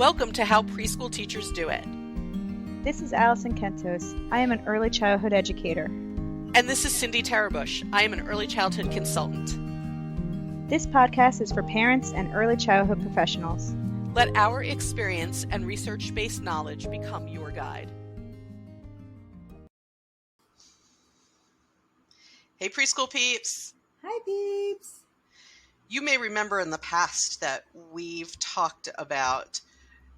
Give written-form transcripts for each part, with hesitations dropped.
Welcome to How Preschool Teachers Do It. This is Alison Kentos. I am an early childhood educator. And this is Cindy Tarabush. I am an early childhood consultant. This podcast is for parents and early childhood professionals. Let our experience and research-based knowledge become your guide. Hey, preschool peeps. Hi, peeps. You may remember in the past that we've talked about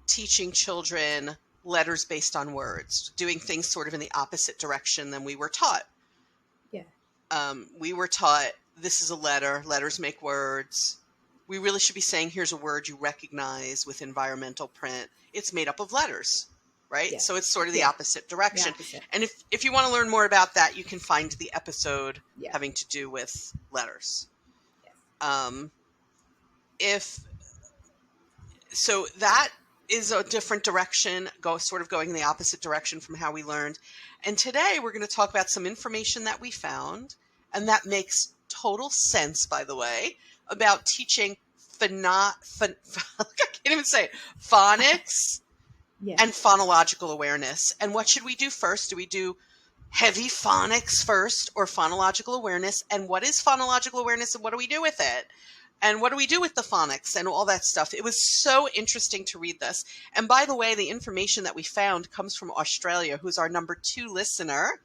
teaching children letters based on words, doing things sort of in the opposite direction than we were taught. Yeah. We were taught this is a letter, letters make words. We really should be saying here's a word you recognize with environmental print. It's made up of letters, right? Yeah. So it's sort of the opposite direction. The opposite. And if you want to learn more about that, you can find the episode Yeah. having to do with letters. Yes. So that is a different direction, going in the opposite direction from how we learned. And today we're going to talk about some information that we found, and that makes total sense, by the way, about teaching I can't even say it, phonics Yeah. and phonological awareness. And what should we do first? Do we do heavy phonics first or phonological awareness? And what is phonological awareness and what do we do with it? And what do we do with the phonics and all that stuff? It was so interesting to read this. And by the way, the information that we found comes from Australia, who's our number 2 listener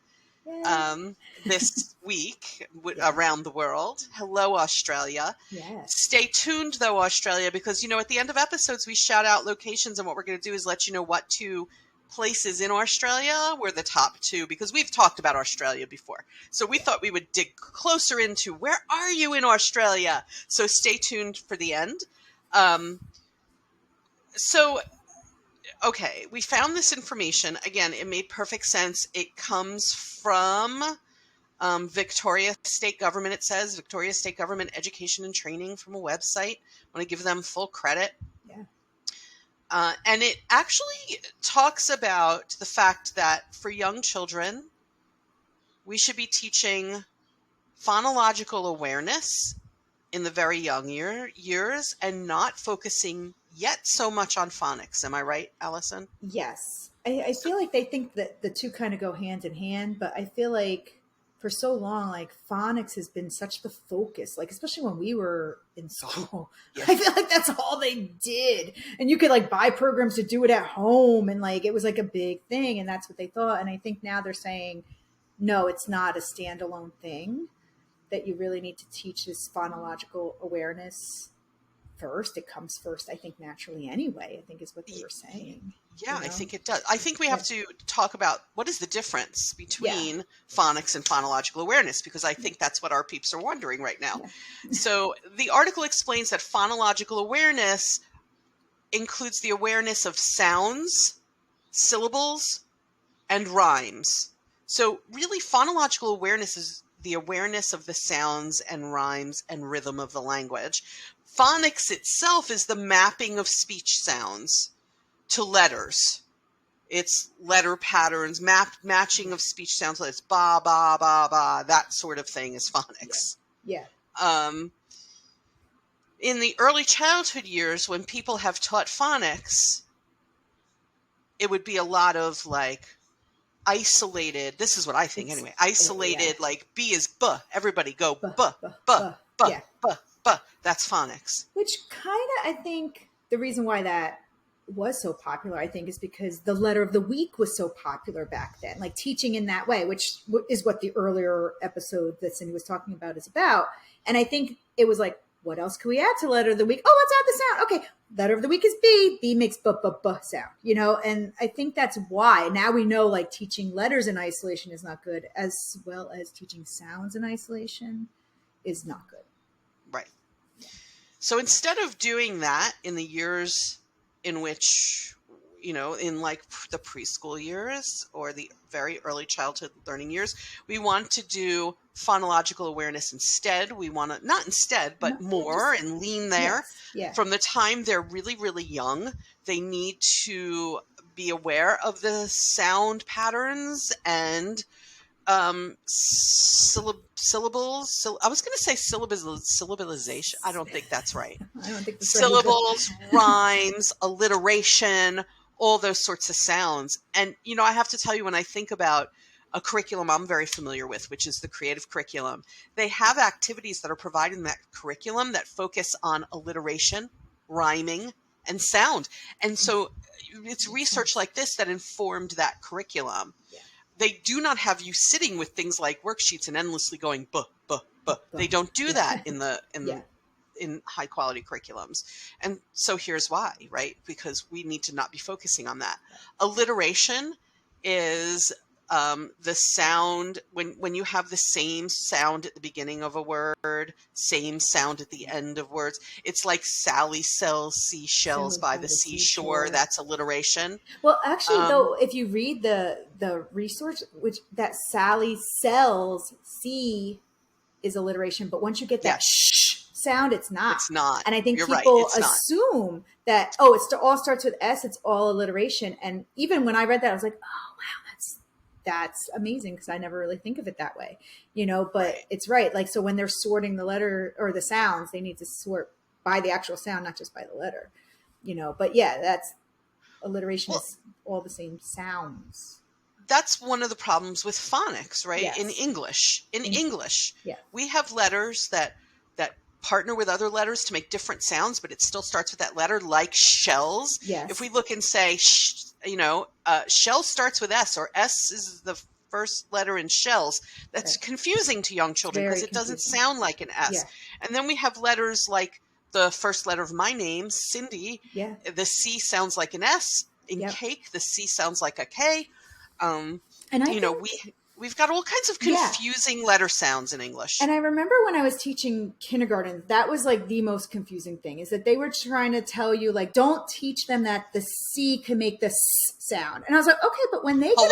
this week around the world. Hello, Australia. Yes. Stay tuned, though, Australia, because, at the end of episodes, we shout out locations. And what we're going to do is let you know what 2 places in Australia were the top 2, because we've talked about Australia before. So we thought we would dig closer into where are you in Australia? So stay tuned for the end. Okay, we found this information. Again, it made perfect sense. It comes from Victoria State Government, it says. Victoria State Government Education and Training from a website. I want to give them full credit. Yeah. And it actually talks about the fact that for young children, we should be teaching phonological awareness in the very young years and not focusing yet so much on phonics. Am I right, Alison? Yes. I feel like they think that the 2 kind of go hand in hand, but I feel like for so long, like phonics has been such the focus, like especially when we were in school. Yeah. I feel like that's all they did. And you could like buy programs to do it at home. And like, it was like a big thing. And that's what they thought. And I think now they're saying, no, it's not a standalone thing, that you really need to teach this phonological awareness first. It comes first, I think, naturally anyway, I think is what they were saying. Yeah, I think it does. I think we have to talk about what is the difference between phonics and phonological awareness, because I think that's what our peeps are wondering right now. Yeah. So the article explains that phonological awareness includes the awareness of sounds, syllables, and rhymes. So really, phonological awareness is the awareness of the sounds and rhymes and rhythm of the language. Phonics itself is the mapping of speech sounds to letters. It's letter patterns, matching of speech sounds. It's ba, ba, ba, ba, that sort of thing is phonics. Yeah. In the early childhood years, when people have taught phonics, it would be a lot of like isolated, this is what I think anyway, isolated, like B is buh, everybody go buh, buh, buh, buh, buh, buh. That's phonics. Which kind of, I think, the reason why that was so popular, I think, is because the letter of the week was so popular back then, like teaching in that way, which is what the earlier episode that Cindy was talking about is about. And I think it was like, what else can we add to letter of the week? Oh, let's add the sound. Okay, letter of the week is B. B makes buh, buh, buh sound, and I think that's why now we know like teaching letters in isolation is not good, as well as teaching sounds in isolation is not good. Right. So instead of doing that in the years in which, in like the preschool years or the very early childhood learning years, we want to do phonological awareness instead. We want to, not instead, but more and lean there. Yes. Yeah. From the time they're really, really young, they need to be aware of the sound patterns and syllables. I was going to say syllabalization. I don't think that's right. I don't think that's right either. Syllables, rhymes, alliteration, all those sorts of sounds. And, I have to tell you, when I think about a curriculum I'm very familiar with, which is the creative curriculum, they have activities that are provided in that curriculum that focus on alliteration, rhyming, and sound. And so it's research like this that informed that curriculum. Yeah. They do not have you sitting with things like worksheets and endlessly going buh, buh, buh. They don't do that in high quality curriculums. And so here's why, right? Because we need to not be focusing on that. Alliteration is the sound, when you have the same sound at the beginning of a word, same sound at the end of words. It's like Sally sells seashells by the seashore. That's alliteration. Well, actually, though, if you read the resource, which that Sally sells see is alliteration, but once you get that shh sound, it's not. It's not. And I think You're people right. assume that, oh, it all starts with S, it's all alliteration. And even when I read that, I was like, oh, wow, that's amazing, because I never really think of it that way, but it's right. Like, so when they're sorting the letter or the sounds, they need to sort by the actual sound, not just by the letter, but yeah, that's alliteration is all the same sounds. That's one of the problems with phonics, right? Yes. In English, yeah. we have letters that partner with other letters to make different sounds, but it still starts with that letter, like shells. Yes. If we look and say, shell starts with S, or S is the first letter in shells, that's confusing to young children because it doesn't sound like an S. Yeah. And then we have letters like the first letter of my name, Cindy. Yeah. The C sounds like an S. In cake, the C sounds like a K. And we've got all kinds of confusing letter sounds in English. And I remember when I was teaching kindergarten, that was like the most confusing thing, is that they were trying to tell you, like, don't teach them that the C can make the S sound. And I was like, okay, but when they but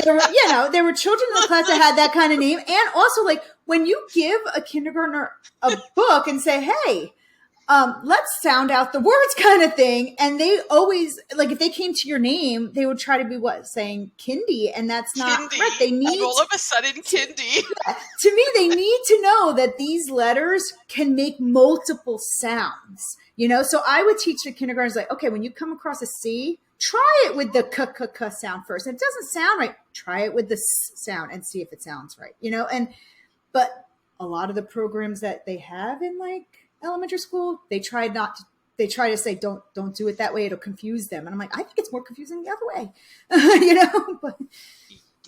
there were children in the class that had that kind of name. And also, like, when you give a kindergartner a book and say, hey, let's sound out the words kind of thing. And they always, like, if they came to your name, they would try to be saying Kindy. And that's not correct. They need, all of a sudden, Kindy. To me, they need to know that these letters can make multiple sounds, So I would teach the kindergartners, like, okay, when you come across a C, try it with the k sound first. If it doesn't sound right, try it with the S sound and see if it sounds right, but a lot of the programs that they have in, like, elementary school, they try to say, don't do it that way, it'll confuse them. And I'm like, I think it's more confusing the other way. But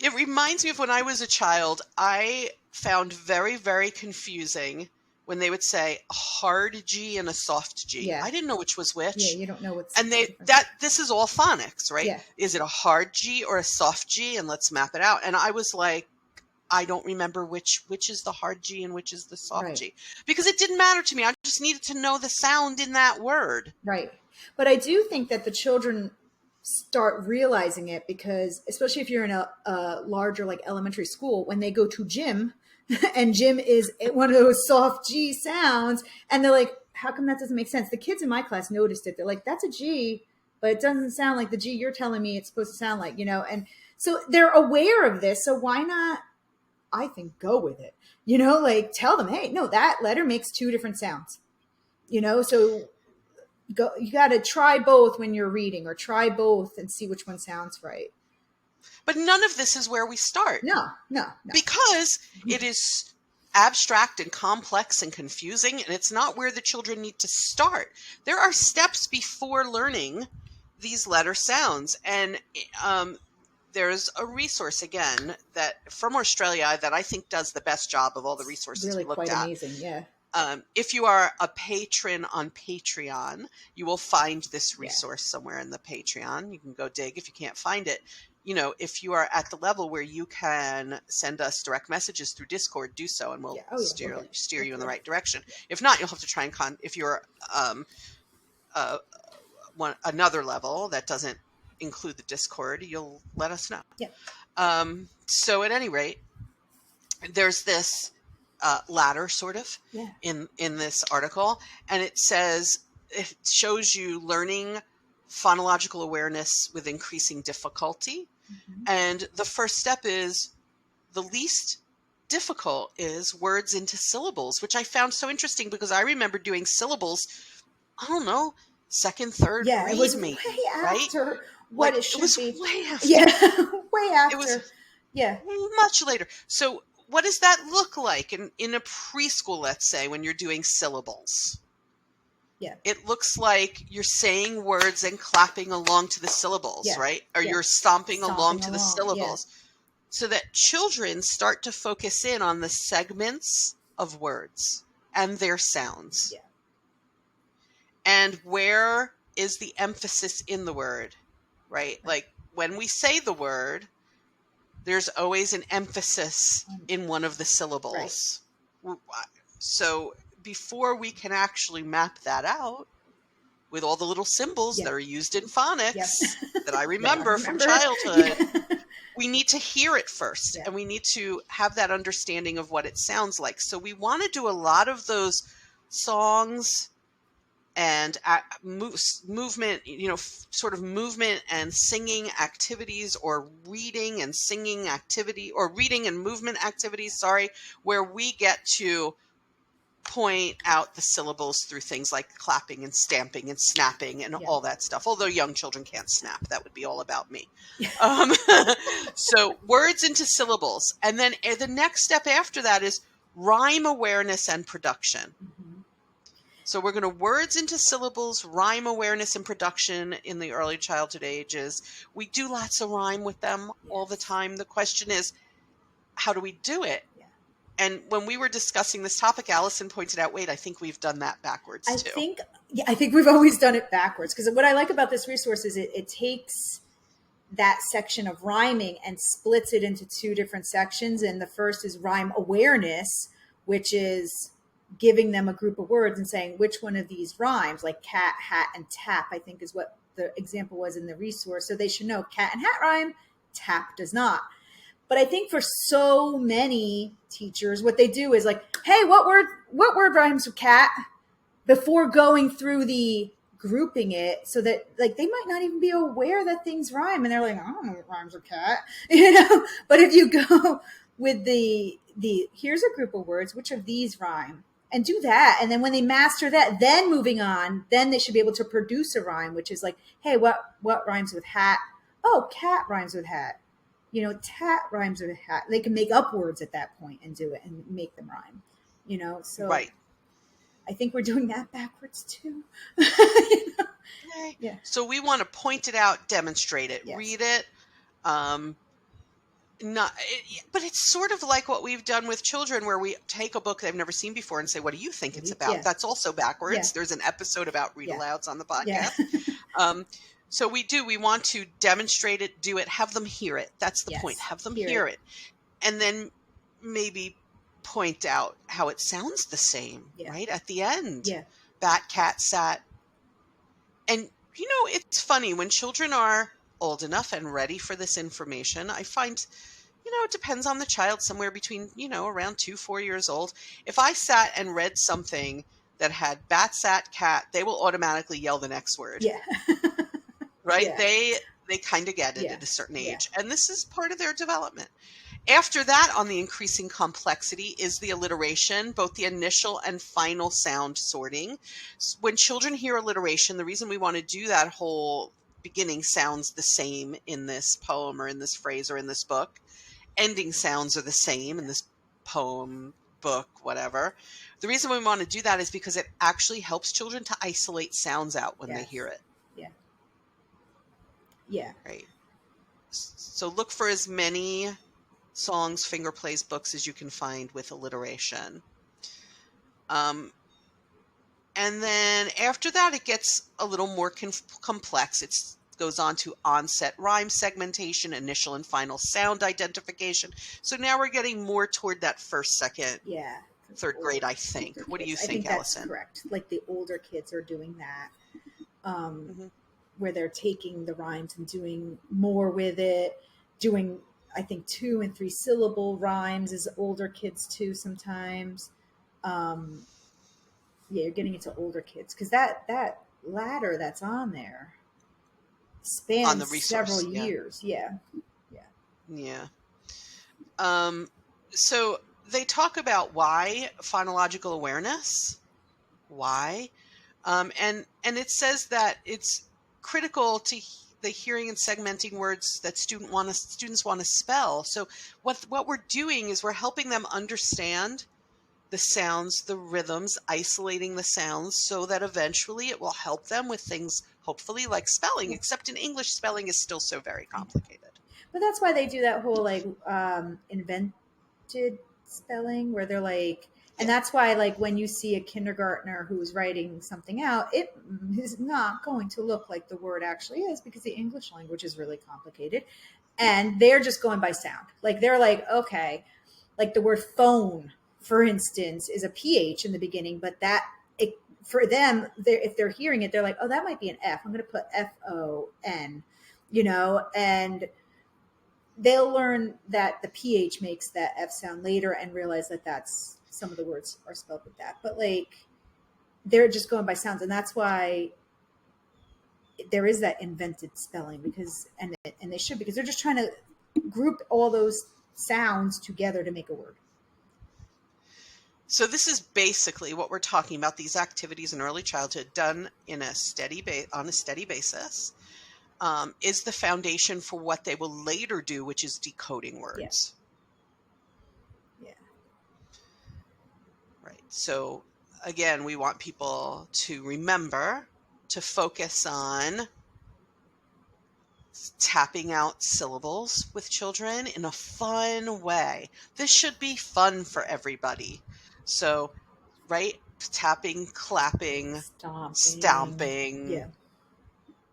it reminds me of when I was a child. I found very, very confusing when they would say a hard G and a soft G. I didn't know which was which. Yeah, you don't know what's and this is all phonics, right? Yeah. Is it a hard G or a soft G? And let's map it out. And I was like, I don't remember which is the hard G and which is the soft G, because it didn't matter to me. I just needed to know the sound in that word. Right. But I do think that the children start realizing it, because especially if you're in a larger, like, elementary school, when they go to gym and gym is one of those soft G sounds, and they're like, how come that doesn't make sense? The kids in my class noticed it. They're like, that's a G, but it doesn't sound like the G you're telling me it's supposed to sound like, and so they're aware of this. So why not, I think, go with it, like, tell them, hey, no, that letter makes two different sounds, so you got to try both when you're reading, or try both and see which one sounds right. But none of this is where we start. No. Because it is abstract and complex and confusing, and it's not where the children need to start. There are steps before learning these letter sounds. And there's a resource, again, that from Australia that I think does the best job of all the resources we looked at. Really quite amazing, yeah. If you are a patron on Patreon, you will find this resource somewhere in the Patreon. You can go dig if you can't find it. If you are at the level where you can send us direct messages through Discord, do so, and we'll steer you in the right direction. If not, you'll have to try and if you're another level that doesn't include the Discord, you'll let us know. Yeah. So at any rate, there's this ladder sort of in this article, and it shows you learning phonological awareness with increasing difficulty. Mm-hmm. And the first step is the least difficult is words into syllables, which I found so interesting because I remember doing syllables, I don't know, second, third Yeah, it grade was way maybe, right? after what Like it it should was be. way after. Yeah, way It was after. Yeah. much later. So what does that look like in a preschool, let's say, when you're doing syllables? Yeah. It looks like you're saying words and clapping along to the syllables, Yeah. right? Or Yeah. you're stomping along Stomping to the along. Yeah. syllables. So that children start to focus in on the segments of words and their sounds. Yeah. And where is the emphasis in the word, right? Like when we say the word, there's always an emphasis in one of the syllables. Right. So before we can actually map that out with all the little symbols that are used in phonics that I remember from childhood, we need to hear it first, and we need to have that understanding of what it sounds like. So we want to do a lot of those songs and movement, sort of movement and singing activities, or reading and singing activity, or reading and movement activities, where we get to point out the syllables through things like clapping and stamping and snapping and all that stuff. Although young children can't snap, that would be all about me. So words into syllables. And then the next step after that is rhyme awareness and production. Mm-hmm. So we're going to words into syllables, rhyme awareness and production in the early childhood ages. We do lots of rhyme with them all the time. The question is, how do we do it? And when we were discussing this topic, Alison pointed out, wait, I think we've done that backwards too. I think we've always done it backwards. Because what I like about this resource is it takes that section of rhyming and splits it into two different sections. And the first is rhyme awareness, which is giving them a group of words and saying which one of these rhymes, like cat, hat, and tap, I think is what the example was in the resource. So they should know cat and hat rhyme, tap does not. But I think for so many teachers, what they do is like, hey, what word rhymes with cat, before going through the grouping it, so that like they might not even be aware that things rhyme, and they're like, I don't know what rhymes with cat, But if you go with the here's a group of words, which of these rhyme, and do that, and then when they master that, then moving on, then they should be able to produce a rhyme, which is like, hey, what rhymes with hat? Oh, cat rhymes with hat. Tat rhymes with hat. They can make up words at that point and do it and make them rhyme, so right. I think we're doing that backwards too. Yeah. So we want to point it out, demonstrate it, read it. But it's sort of like what we've done with children, where we take a book they've never seen before and say, what do you think it's about? That's also backwards. Yeah. There's an episode about read-alouds on the podcast. Yeah. So we want to demonstrate it, do it, have them hear it. That's the point. Have them hear it. And then maybe point out how it sounds the same, right? At the end. Yeah. Bat, cat, sat. And, it's funny when children are old enough and ready for this information. I find, it depends on the child, somewhere between, around 2-4 years old. If I sat and read something that had bat, sat, cat, they will automatically yell the next word. Yeah. Right? Yeah. They kind of get it at a certain age. Yeah. And this is part of their development. After that, on the increasing complexity, is the alliteration, both the initial and final sound sorting. When children hear alliteration, the reason we want to do that whole beginning sounds the same in this poem or in this phrase or in this book. Ending sounds are the same in this poem, book, whatever. The reason we want to do that is because it actually helps children to isolate sounds out when they hear it. Yeah. Yeah. Right. So look for as many songs, finger plays, books as you can find with alliteration. And then after that, it gets a little more complex. It goes on to onset rhyme segmentation, initial and final sound identification. So now we're getting more toward that first, second, third grade, I think. What do you think, Alison? That's correct. Like the older kids are doing that, where they're taking the rhymes and doing more with it, doing, I think, 2 and 3 syllable rhymes as older kids too sometimes. You're getting into older kids because that ladder that's on there spans on the resource, several years. Yeah. So they talk about why phonological awareness, why, and it says that it's critical to the hearing and segmenting words that students want to spell. So what we're doing is we're helping them understand the sounds, the rhythms, isolating the sounds so that eventually it will help them with things, hopefully, like spelling, except in English, spelling is still so very complicated. But that's why they do that whole like invented spelling where they're like, and that's why like when you see a kindergartner who's writing something out, it is not going to look like the word actually is because the English language is really complicated. And they're just going by sound. Like they're like, okay, like the word phone, for instance, is a PH in the beginning, but that for them, if they're hearing it, they're like, oh, that might be an F. I'm going to put FON, and they'll learn that the PH makes that F sound later and realize that that's some of the words are spelled with that. But like, they're just going by sounds. And that's why there is that invented spelling because they should, because they're just trying to group all those sounds together to make a word. So this is basically what we're talking about, these activities in early childhood done in a on a steady basis, is the foundation for what they will later do, which is decoding words. Yeah. Right. So again, we want people to remember to focus on tapping out syllables with children in a fun way. This should be fun for everybody. So, right, tapping, clapping, stomping, Yeah.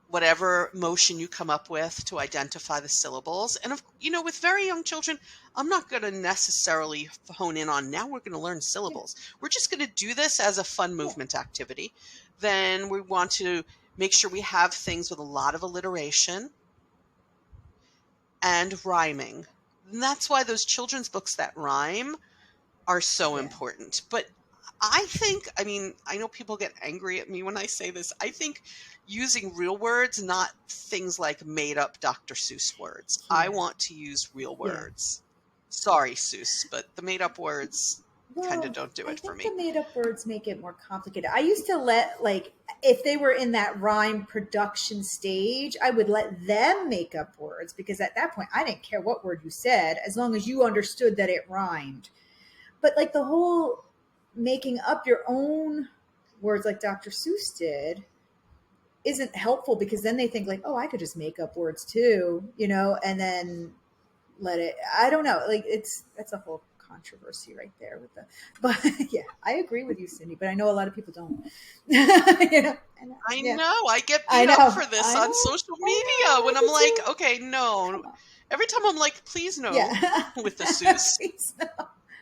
whatever motion you come up with to identify the syllables. And, with very young children, I'm not going to necessarily hone in on now we're going to learn syllables. We're just going to do this as a fun movement activity. Then we want to make sure we have things with a lot of alliteration and rhyming. And that's why those children's books that rhyme are so important. But I think, I know people get angry at me when I say this. I think using real words, not things like made up Dr. Seuss words. Yeah. I want to use real words. Sorry, Seuss, but the made up words kind of don't do it for me. The made up words make it more complicated. I used to let, like, if they were in that rhyme production stage, I would let them make up words because at that point I didn't care what word you said as long as you understood that it rhymed. But like the whole making up your own words like Dr. Seuss did isn't helpful because then they think like, oh, I could just make up words too, and then let it, I don't know, like that's a whole controversy right there but yeah, I agree with you, Cindy, but I know a lot of people don't. I know I get beat up for this on social media when I'm like, okay, no, every time I'm like, please no, with the Seuss. No.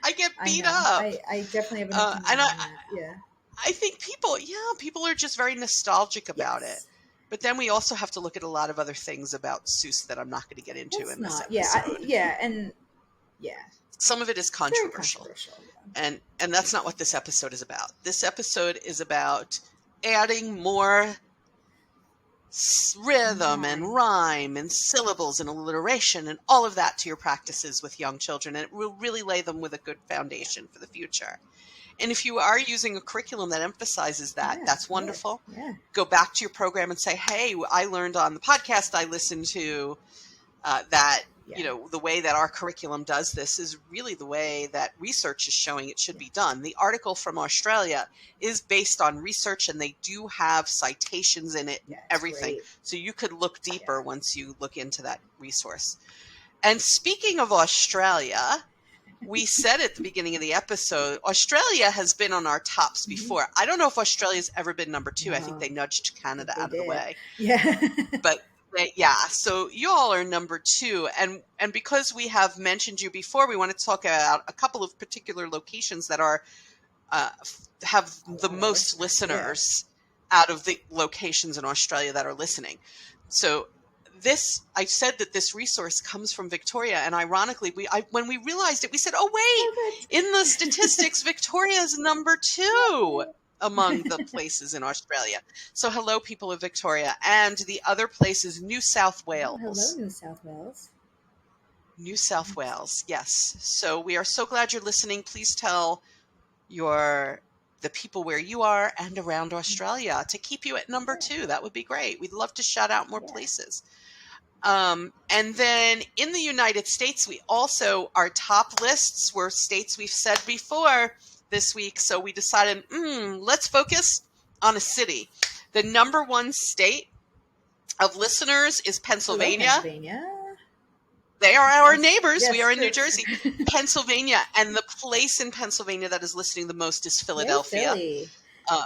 I get beat up. I definitely have an opinion on that. I think people are just very nostalgic about it. But then we also have to look at a lot of other things about Seuss that I'm not going to get into in this episode. Some of it is controversial. And that's not what this episode is about. This episode is about adding more rhythm and rhyme and syllables and alliteration and all of that to your practices with young children. And it will really lay them with a good foundation for the future. And if you are using a curriculum that emphasizes that, that's wonderful. Yeah. Go back to your program and say, hey, I learned on the podcast I listened to that, the way that our curriculum does this is really the way that research is showing it should be done. The article from Australia is based on research, and they do have citations in it, everything. Great. So you could look deeper once you look into that resource. And speaking of Australia, we said at the beginning of the episode, Australia has been on our tops before. I don't know if Australia's ever been number 2. No. I think they nudged Canada out of the way. Yeah. But so you all are number 2. And because we have mentioned you before, we want to talk about a couple of particular locations that are have the most listeners out of the locations in Australia that are listening. So I said that this resource comes from Victoria, and ironically, when we realized it, we said, oh, wait, in the statistics, Victoria is number 2 among the places in Australia. So hello, people of Victoria. And the other place is New South Wales. Oh, hello, New South Wales. New South Wales. Yes. So we are so glad you're listening. Please tell the people where you are and around Australia to keep you at number 2. That would be great. We'd love to shout out more places. And then in the United States, we also, our top lists were states we've said before this week. So we decided, let's focus on a city. The number 1 state of listeners is Pennsylvania. Hello, Pennsylvania. They are our neighbors. Yes, we are in true. New Jersey. Pennsylvania. And the place in Pennsylvania that is listening the most is Philadelphia. Yay, Philly.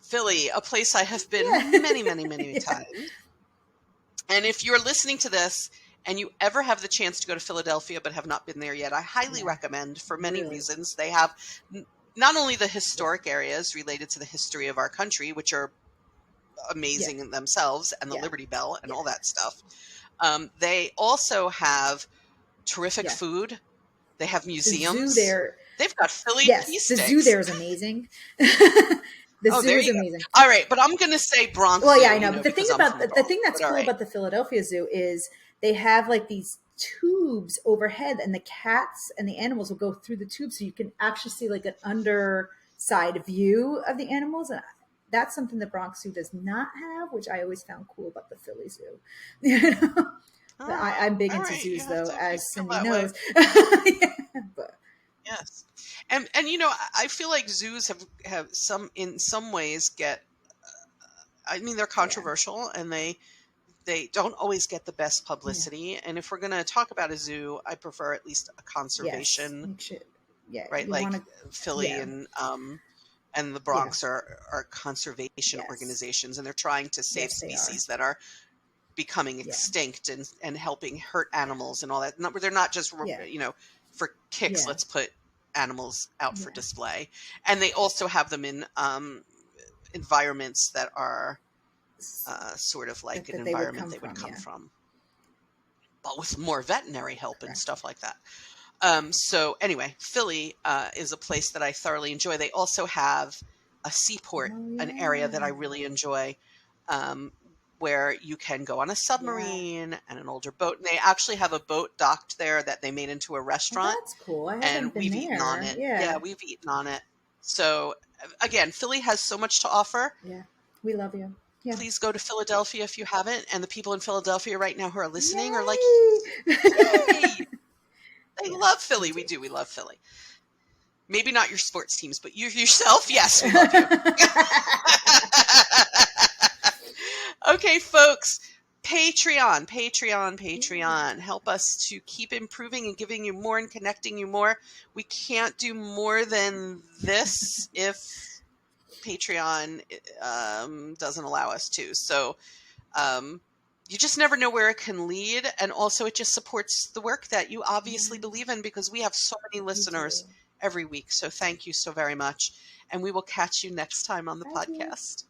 Philly, a place I have been many, many, many times. And if you're listening to this and you ever have the chance to go to Philadelphia but have not been there yet, I highly recommend for many reasons. They have not only the historic areas related to the history of our country, which are amazing in themselves, and the Liberty Bell and all that stuff. They also have terrific food. They have museums. The zoo there. They've got Philly cheesesteaks. The zoo there is amazing. The zoo is amazing. All right, but I'm going to say Bronx. Well, yeah, I know. But the thing that's cool about the Philadelphia Zoo is they have like these tubes overhead, and the cats and the animals will go through the tubes, so you can actually see like an underside view of the animals. And that's something the Bronx Zoo does not have, which I always found cool about the Philly Zoo. You know? I'm big into zoos, though, as Cindy knows. But. Yes. And you know, I feel like zoos have some, in some ways, get, I mean, they're controversial and they don't always get the best publicity. And if we're going to talk about a zoo, I prefer at least a conservation, right? Like Philly and the Bronx are conservation organizations, and they're trying to save species that are becoming extinct and helping hurt animals and all that. They're not just, you know, for kicks, let's put animals out for display. And they also have them in environments that are sort of like an environment they would come from, but with more veterinary help and stuff like that. So anyway, Philly is a place that I thoroughly enjoy. They also have a seaport, an area that I really enjoy, where you can go on a submarine and an older boat. And they actually have a boat docked there that they made into a restaurant. Oh, that's cool. And we've eaten on it. Yeah, we've eaten on it. So again, Philly has so much to offer. Yeah, we love you. Yeah. Please go to Philadelphia if you haven't. And the people in Philadelphia right now who are listening are like, yay! They love Philly. We do. We love Philly. Maybe not your sports teams, but you yourself, yes, we love you. Okay, folks, Patreon. Help us to keep improving and giving you more and connecting you more. We can't do more than this if Patreon doesn't allow us to. So you just never know where it can lead. And also it just supports the work that you obviously believe in, because we have so many listeners every week. So thank you so very much. And we will catch you next time on the podcast.